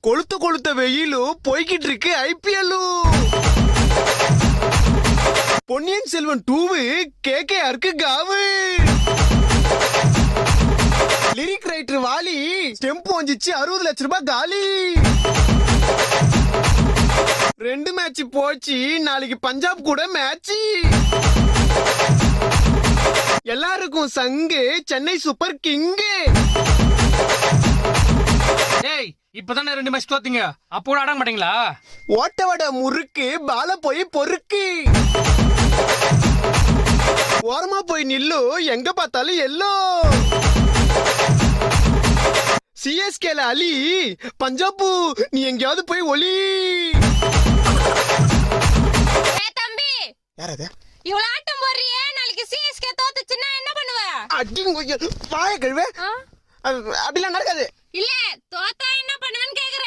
கொளுத்த கொளுத்த வெயிலும் போய்கிட்டு இருக்கு ஐபிஎல். பொன்னியின் செல்வன் 2 கேகேஆருக்கு காவு. லிரிக் ரைட்டர் வாலி ஸ்டெம்ப் வந்துச்சு 60 லட்சம் ரூபாய் காலி. 2 மேட்ச் போச்சு, நாளைக்கு பஞ்சாப் கூட மேட்ச். எல்லாருக்கும் சங்கு சென்னை சூப்பர் கிங்கு. ஏய் இப்பதானே 2 மேட்ச் தோத்தீங்க, அப்போ கூட ஆட மாட்டீங்களா? ஓட்ட வட முறுக்கு பால போய் பொறுக்கு. ஓரமா போய் நில்லு, எங்க பார்த்தாலும் எல்லோ. சிஎஸ்கேல அலி, பஞ்சாபு நீ எங்கயாவது போய் ஒலி. தம்பி யாரது? இவ்வளவு ஆட்டம் போடுறியே, நாளைக்கு சிஎஸ்கே தோத்துச்சுன்னா என்ன பண்ணுவ? அடிங்க வாய கழுவே. அப்படிலாம் நடக்காது. இல்ல தோத்தா என்ன பண்ணுவேன்னு கேக்குறேன்.